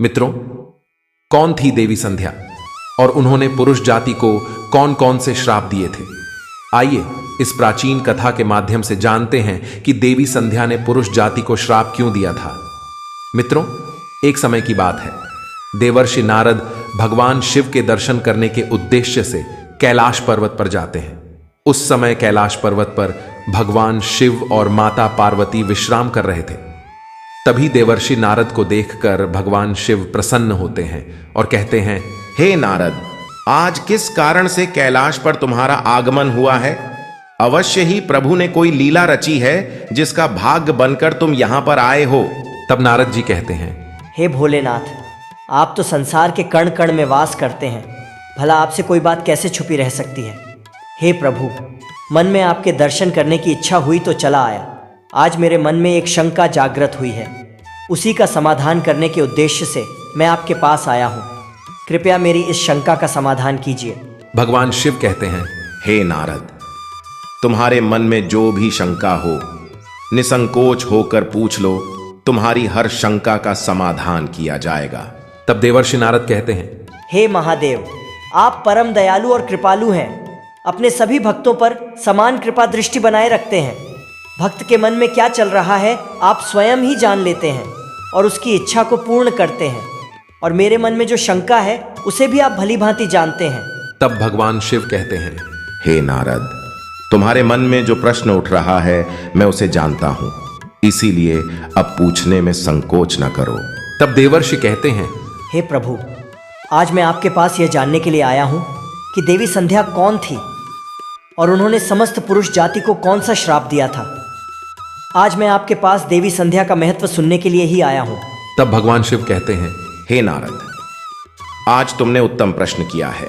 मित्रों, कौन थी देवी संध्या और उन्होंने पुरुष जाति को कौन कौन से श्राप दिए थे? आइए इस प्राचीन कथा के माध्यम से जानते हैं कि देवी संध्या ने पुरुष जाति को श्राप क्यों दिया था। मित्रों, एक समय की बात है। देवर्षि नारद भगवान शिव के दर्शन करने के उद्देश्य से कैलाश पर्वत पर जाते हैं। उस समय कैलाश पर्वत पर भगवान शिव और माता पार्वती विश्राम कर रहे थे। तभी देवर्षि नारद को देखकर भगवान शिव प्रसन्न होते हैं और कहते हैं, हे नारद, आज किस कारण से कैलाश पर तुम्हारा आगमन हुआ है? अवश्य ही प्रभु ने कोई लीला रची है जिसका भाग्य बनकर तुम यहां पर आए हो। तब नारद जी कहते हैं, हे भोलेनाथ, आप तो संसार के कण कण में वास करते हैं, भला आपसे कोई बात कैसे छुपी रह सकती है? हे प्रभु, मन में आपके दर्शन करने की इच्छा हुई तो चला आया। आज मेरे मन में एक शंका जागृत हुई है, उसी का समाधान करने के उद्देश्य से मैं आपके पास आया हूँ। कृपया मेरी इस शंका का समाधान कीजिए। भगवान शिव कहते हैं, हे नारद, तुम्हारे मन में जो भी शंका हो, निसंकोच होकर पूछ लो, तुम्हारी हर शंका का समाधान किया जाएगा। तब देवर्षि नारद कहते हैं, हे महादेव, आप परम दयालु और कृपालु हैं, अपने सभी भक्तों पर समान कृपा दृष्टि बनाए रखते हैं। भक्त के मन में क्या चल रहा है आप स्वयं ही जान लेते हैं और उसकी इच्छा को पूर्ण करते हैं, और मेरे मन में जो शंका है उसे भी आप भली भांति जानते हैं। तब भगवान शिव कहते हैं, हे नारद, तुम्हारे मन में जो प्रश्न उठ रहा है मैं उसे जानता हूं, इसीलिए अब पूछने में संकोच न करो। तब देवर्षि कहते हैं, हे प्रभु, आज मैं आपके पास यह जानने के लिए आया हूँ कि देवी संध्या कौन थी और उन्होंने समस्त पुरुष जाति को कौन सा श्राप दिया था। आज मैं आपके पास देवी संध्या का महत्व सुनने के लिए ही आया हूँ। तब भगवान शिव कहते हैं, हे नारद, आज तुमने उत्तम प्रश्न किया है।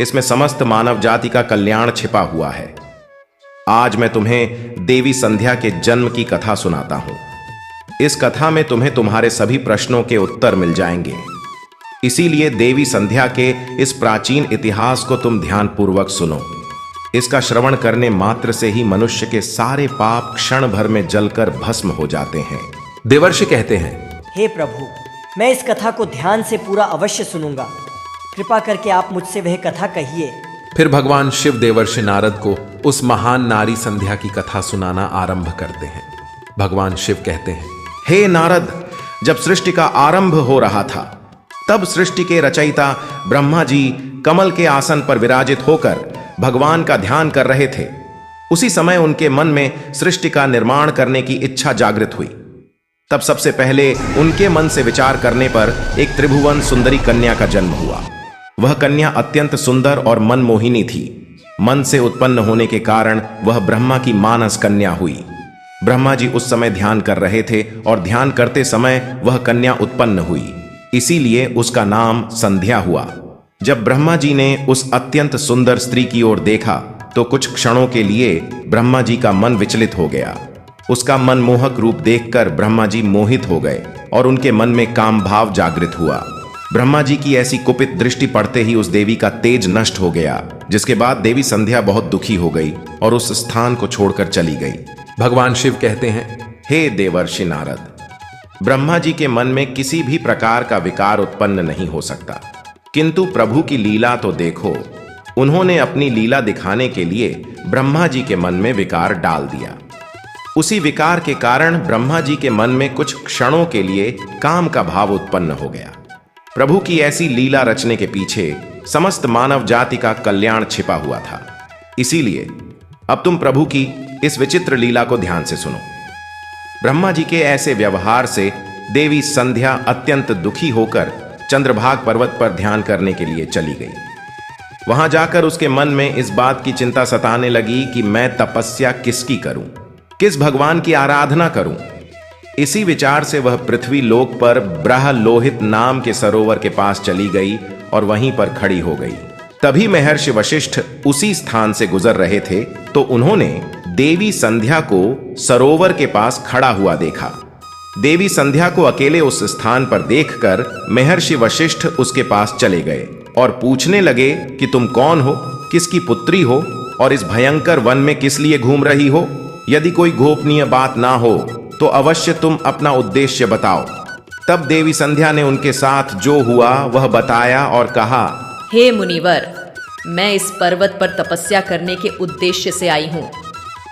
इसमें समस्त मानव जाति का कल्याण छिपा हुआ है। आज मैं तुम्हें देवी संध्या के जन्म की कथा सुनाता हूं। इस कथा में तुम्हें तुम्हारे सभी प्रश्नों के उत्तर मिल जाएंगे। इसीलिए देवी संध्या के इस प्राचीन इतिहास को तुम ध्यानपूर्वक सुनो। इसका श्रवण करने मात्र से ही मनुष्य के सारे पाप क्षण भर में जलकर भस्म हो जाते हैं। देवर्षि कहते हैं, हे प्रभु, मैं इस कथा को ध्यान से पूरा अवश्य सुनूंगा। कृपा करके आप मुझसे वह कथा कहिए। फिर भगवान शिव देवर्षि नारद को उस महान नारी संध्या की कथा सुनाना आरंभ करते हैं। भगवान शिव कहते हैं, हे नारद, जब सृष्टि का आरंभ हो रहा था, तब सृष्टि के रचयिता ब्रह्मा जी कमल के आसन पर विराजित होकर भगवान का ध्यान कर रहे थे। उसी समय उनके मन में सृष्टि का निर्माण करने की इच्छा जागृत हुई। तब सबसे पहले उनके मन से विचार करने पर एक त्रिभुवन सुंदरी कन्या का जन्म हुआ। वह कन्या अत्यंत सुंदर और मनमोहिनी थी। मन से उत्पन्न होने के कारण वह ब्रह्मा की मानस कन्या हुई। ब्रह्मा जी उस समय ध्यान कर रहे थे और ध्यान करते समय वह कन्या उत्पन्न हुई, इसीलिए उसका नाम संध्या हुआ। जब ब्रह्मा जी ने उस अत्यंत सुंदर स्त्री की ओर देखा तो कुछ क्षणों के लिए ब्रह्मा जी का मन विचलित हो गया। उसका मनमोहक रूप देखकर ब्रह्मा जी मोहित हो गए और उनके मन में काम भाव जागृत हुआ। ब्रह्मा जी की ऐसी कुपित दृष्टि पड़ते ही उस देवी का तेज नष्ट हो गया, जिसके बाद देवी संध्या बहुत दुखी हो गई और उस स्थान को छोड़कर चली गई। भगवान शिव कहते हैं, हे देवर्षि नारद, ब्रह्मा जी के मन में किसी भी प्रकार का विकार उत्पन्न नहीं हो सकता, किंतु प्रभु की लीला तो देखो। उन्होंने अपनी लीला दिखाने के लिए ब्रह्मा जी के मन में विकार डाल दिया। उसी विकार के कारण ब्रह्मा जी के मन में कुछ क्षणों के लिए काम का भाव उत्पन्न हो गया। प्रभु की ऐसी लीला रचने के पीछे समस्त मानव जाति का कल्याण छिपा हुआ था। इसीलिए अब तुम प्रभु की इस विचित्र लीला को ध्यान से सुनो। ब्रह्मा जी के ऐसे व्यवहार से देवी संध्या अत्यंत दुखी होकर चंद्रभाग पर्वत पर ध्यान करने के लिए चली गई। वहां जाकर उसके मन में इस बात की चिंता सताने लगी कि मैं तपस्या किसकी करूं, किस भगवान की आराधना करूं। इसी विचार से वह पृथ्वी लोक पर ब्रह्लोहित नाम के सरोवर के पास चली गई और वहीं पर खड़ी हो गई। तभी महर्षि वशिष्ठ उसी स्थान से गुजर रहे थे तो उन्होंने देवी संध्या को सरोवर के पास खड़ा हुआ देखा। देवी संध्या को अकेले उस स्थान पर देखकर महर्षि वशिष्ठ उसके पास चले गए और पूछने लगे कि तुम कौन हो, किसकी पुत्री हो और इस भयंकर वन में किस लिए घूम रही हो? यदि कोई गोपनीय बात ना हो तो अवश्य तुम अपना उद्देश्य बताओ। तब देवी संध्या ने उनके साथ जो हुआ वह बताया और कहा, हे मुनिवर, मैं इस पर्वत पर तपस्या करने के उद्देश्य से आई हूँ।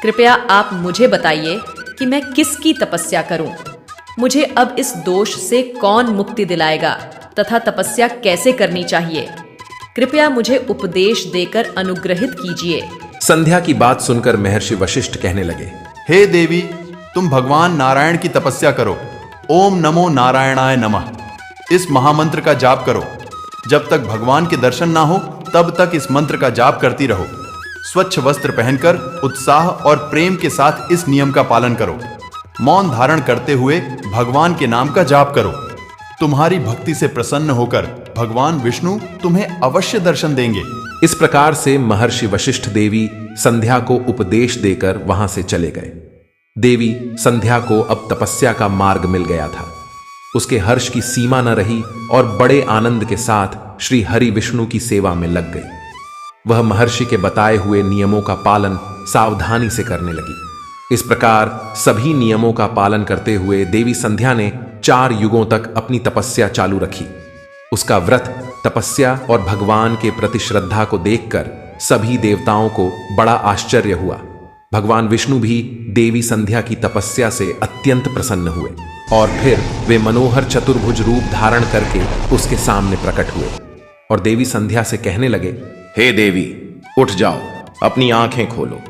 कृपया आप मुझे बताइए कि मैं किसकी तपस्या करूं? मुझे अब इस दोष से कौन मुक्ति दिलाएगा तथा तपस्या कैसे करनी चाहिए? कृपया मुझे उपदेश देकर अनुग्रहित कीजिए। संध्या की बात सुनकर महर्षि वशिष्ठ कहने लगे, हे देवी, तुम भगवान नारायण की तपस्या करो। ओम नमो नारायणाय नमः इस महामंत्र का जाप करो। जब तक भगवान के दर्शन ना हो तब तक इस मंत्र का जाप करती रहो। स्वच्छ वस्त्र पहनकर उत्साह और प्रेम के साथ इस नियम का पालन करो। मौन धारण करते हुए भगवान के नाम का जाप करो। तुम्हारी भक्ति से प्रसन्न होकर भगवान विष्णु तुम्हें अवश्य दर्शन देंगे। इस प्रकार से महर्षि वशिष्ठ देवी संध्या को उपदेश देकर वहां से चले गए। देवी संध्या को अब तपस्या का मार्ग मिल गया था। उसके हर्ष की सीमा न रही और बड़े आनंद के साथ श्री हरि विष्णु की सेवा में लग गई। वह महर्षि के बताए हुए नियमों का पालन सावधानी से करने लगी। इस प्रकार सभी नियमों का पालन करते हुए देवी संध्या ने 4 युगों तक अपनी तपस्या चालू रखी। उसका व्रत, तपस्या और भगवान के प्रति श्रद्धा को देखकर सभी देवताओं को बड़ा आश्चर्य हुआ। भगवान विष्णु भी देवी संध्या की तपस्या से अत्यंत प्रसन्न हुए और फिर वे मनोहर चतुर्भुज रूप धारण करके उसके सामने प्रकट हुए और देवी संध्या से कहने लगे, हे देवी, उठ जाओ, अपनी आंखें खोलो।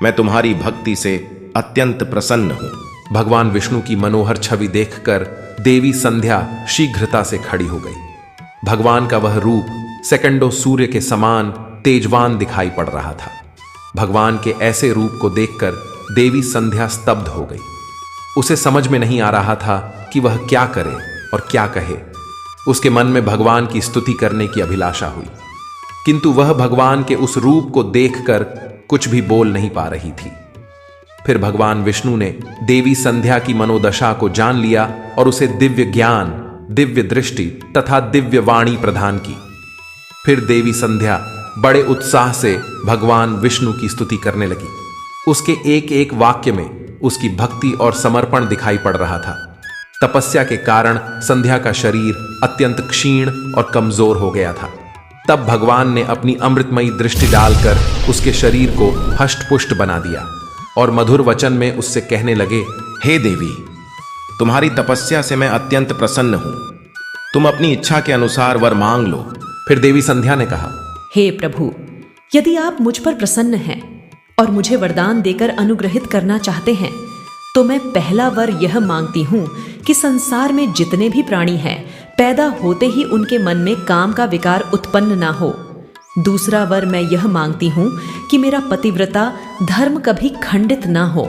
मैं तुम्हारी भक्ति से अत्यंत प्रसन्न हूं। भगवान विष्णु की मनोहर छवि देखकर देवी संध्या शीघ्रता से खड़ी हो गई। भगवान का वह रूप सेकंडों सूर्य के समान तेजवान दिखाई पड़ रहा था। भगवान के ऐसे रूप को देखकर देवी संध्या स्तब्ध हो गई। उसे समझ में नहीं आ रहा था कि वह क्या करे और क्या कहे। उसके मन में भगवान की स्तुति करने की अभिलाषा हुई, किंतु वह भगवान के उस रूप को देखकर कुछ भी बोल नहीं पा रही थी। फिर भगवान विष्णु ने देवी संध्या की मनोदशा को जान लिया और उसे दिव्य ज्ञान, दिव्य दृष्टि तथा दिव्य वाणी प्रदान की। फिर देवी संध्या बड़े उत्साह से भगवान विष्णु की स्तुति करने लगी। उसके एक एक वाक्य में उसकी भक्ति और समर्पण दिखाई पड़ रहा था। तपस्या के कारण संध्या का शरीर अत्यंत क्षीण और कमजोर हो गया था। तब भगवान ने अपनी अमृतमयी दृष्टि डालकर उसके शरीर को हष्टपुष्ट बना दिया और मधुर वचन में उससे कहने लगे, हे देवी, तुम्हारी तपस्या से मैं अत्यंत प्रसन्न हूं। तुम अपनी इच्छा के अनुसार वर मांग लो। फिर देवी संध्या ने कहा, हे प्रभु, यदि आप मुझ पर प्रसन्न हैं और मुझे वरदान देकर अनुग्रहित करना चाहते हैं तो मैं पहला वर यह मांगती हूँ कि संसार में जितने भी प्राणी हैं, पैदा होते ही उनके मन में काम का विकार उत्पन्न ना हो। दूसरा वर मैं यह मांगती हूँ कि मेरा पतिव्रता धर्म कभी खंडित ना हो।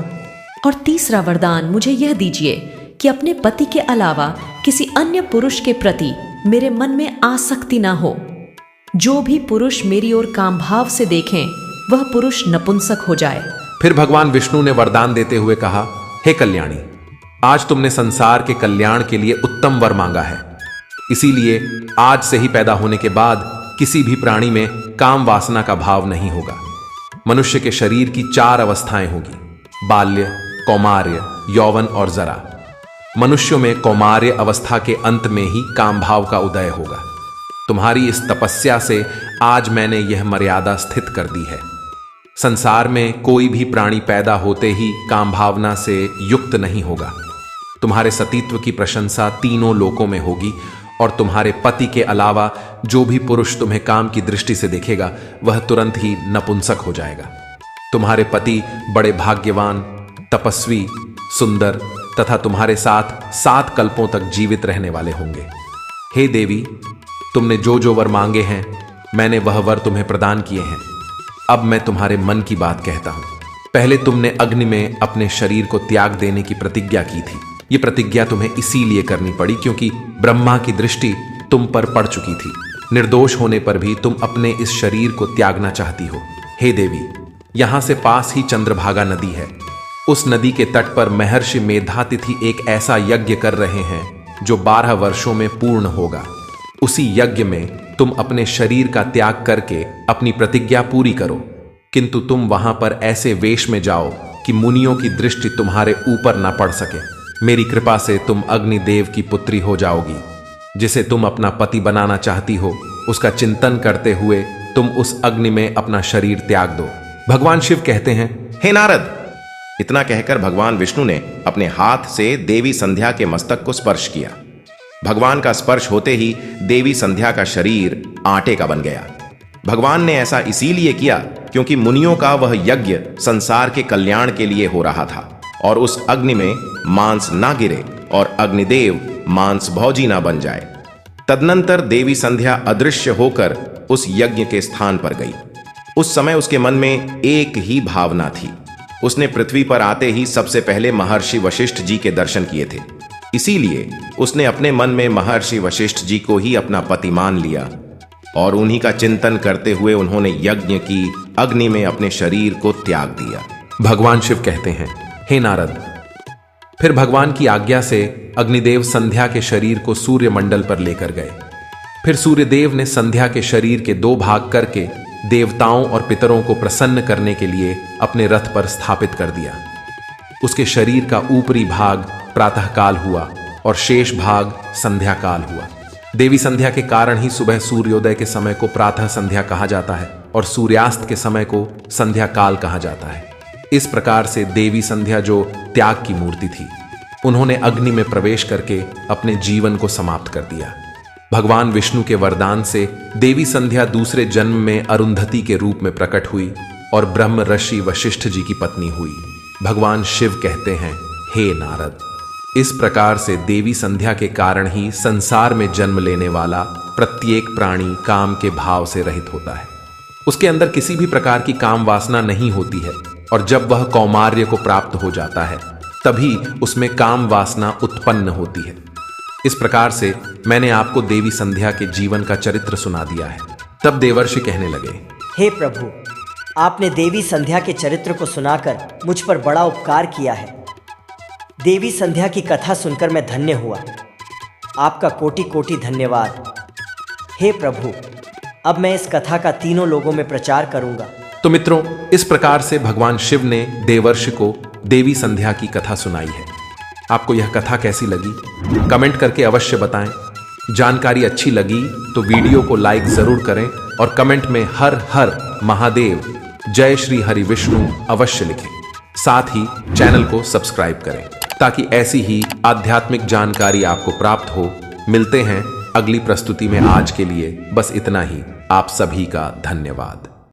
और तीसरा वरदान मुझे यह दीजिए कि अपने पति के अलावा किसी अन्य पुरुष के प्रति मेरे मन में आसक्ति ना हो। जो भी पुरुष मेरी ओर कामभाव से देखें वह पुरुष नपुंसक हो जाए। फिर भगवान विष्णु ने वरदान देते हुए कहा, हे कल्याणी, आज तुमने संसार के कल्याण के लिए उत्तम वर मांगा है। इसीलिए आज से ही पैदा होने के बाद किसी भी प्राणी में काम वासना का भाव नहीं होगा। मनुष्य के शरीर की 4 अवस्थाएं होगी, बाल्य, कौमार्य, यौवन और जरा। मनुष्यों में कौमार्य अवस्था के अंत में ही काम भाव का उदय होगा। तुम्हारी इस तपस्या से आज मैंने यह मर्यादा स्थित कर दी है। संसार में कोई भी प्राणी पैदा होते ही काम भावना से युक्त नहीं होगा। तुम्हारे सतीत्व की प्रशंसा तीनों लोकों में होगी और तुम्हारे पति के अलावा जो भी पुरुष तुम्हें काम की दृष्टि से देखेगा वह तुरंत ही नपुंसक हो जाएगा। तुम्हारे पति बड़े भाग्यवान, तपस्वी, सुंदर तथा तुम्हारे साथ 7 कल्पों तक जीवित रहने वाले होंगे। हे देवी, तुमने जो जो वर मांगे हैं मैंने वह वर तुम्हें प्रदान किए हैं। अब मैं तुम्हारे मन की बात कहता हूं। पहले तुमने अग्नि में अपने शरीर को त्याग देने की प्रतिज्ञा की थी। ये प्रतिज्ञा तुम्हें इसीलिए करनी पड़ी क्योंकि ब्रह्मा की दृष्टि तुम पर पड़ चुकी थी। निर्दोष होने पर भी तुम अपने इस शरीर को त्यागना चाहती हो। हे देवी, यहां से पास ही चंद्रभागा नदी है। उस नदी के तट पर महर्षि मेधातिथि एक ऐसा यज्ञ कर रहे हैं जो 12 वर्षों में पूर्ण होगा। उसी यज्ञ में तुम अपने शरीर का त्याग करके अपनी प्रतिज्ञा पूरी करो, किंतु तुम वहां पर ऐसे वेश में जाओ कि मुनियों की दृष्टि तुम्हारे ऊपर न पड़ सके। मेरी कृपा से तुम अग्निदेव की पुत्री हो जाओगी। जिसे तुम अपना पति बनाना चाहती हो, उसका चिंतन करते हुए तुम उस अग्नि में अपना शरीर त्याग दो। भगवान शिव कहते हैं, हे नारद! इतना कहकर भगवान विष्णु ने अपने हाथ से देवी संध्या के मस्तक को स्पर्श किया। भगवान का स्पर्श होते ही देवी संध्या का शरीर आटे का बन गया। भगवान ने ऐसा इसीलिए किया क्योंकि मुनियों का वह यज्ञ संसार के कल्याण के लिए हो रहा था और उस अग्नि में मांस ना गिरे और अग्निदेव मांस भोजी ना बन जाए। तदनंतर देवी संध्या अदृश्य होकर उस यज्ञ के स्थान पर गई। उस समय उसके मन में एक ही भावना थी। उसने पृथ्वी पर आते ही सबसे पहले महर्षि वशिष्ठ जी के दर्शन किए थे। इसीलिए उसने अपने मन में महर्षि वशिष्ठ जी को ही अपना पति मान लिया और उन्हीं का चिंतन करते हुए उन्होंने यज्ञ की अग्नि में अपने शरीर को त्याग दिया। भगवान शिव कहते हैं, हे नारद! फिर भगवान की आज्ञा से अग्निदेव संध्या के शरीर को सूर्य मंडल पर लेकर गए। फिर सूर्यदेव ने संध्या के शरीर के 2 भाग करके देवताओं और पितरों को प्रसन्न करने के लिए अपने रथ पर स्थापित कर दिया। उसके शरीर का ऊपरी भाग प्रातःकाल हुआ और शेष भाग संध्या काल हुआ। देवी संध्या के कारण ही सुबह सूर्योदय के समय को प्रातः संध्या कहा जाता है और सूर्यास्त के समय को संध्या काल कहा जाता है। इस प्रकार से देवी संध्या जो त्याग की मूर्ति थी, उन्होंने अग्नि में प्रवेश करके अपने जीवन को समाप्त कर दिया। भगवान विष्णु के वरदान से देवी संध्या दूसरे जन्म में अरुंधति के रूप में प्रकट हुई और ब्रह्म ऋषि वशिष्ठ जी की पत्नी हुई। भगवान शिव कहते हैं, हे नारद! इस प्रकार से देवी संध्या के कारण ही संसार में जन्म लेने वाला प्रत्येक प्राणी काम के भाव से रहित होता है। उसके अंदर किसी भी प्रकार की काम वासना नहीं होती है और जब वह कौमार्य को प्राप्त हो जाता है तभी उसमें काम वासना उत्पन्न होती है। इस प्रकार से मैंने आपको देवी संध्या के जीवन का चरित्र सुना दिया है। तब देवर्षि कहने लगे, हे प्रभु, आपने देवी संध्या के चरित्र को सुनाकर मुझ पर बड़ा उपकार किया है। देवी संध्या की कथा सुनकर मैं धन्य हुआ। आपका कोटि कोटि धन्यवाद। हे प्रभु, अब मैं इस कथा का तीनों लोगों में प्रचार करूंगा। तो मित्रों, इस प्रकार से भगवान शिव ने देवर्षि को देवी संध्या की कथा सुनाई है। आपको यह कथा कैसी लगी? कमेंट करके अवश्य बताएं। जानकारी अच्छी लगी तो वीडियो को लाइक जरूर करें और कमेंट में हर हर महादेव, जय श्री हरि विष्णु अवश्य लिखें। साथ ही चैनल को सब्सक्राइब करें ताकि ऐसी ही आध्यात्मिक जानकारी आपको प्राप्त हो। मिलते हैं अगली प्रस्तुति में। आज के लिए बस इतना ही। आप सभी का धन्यवाद।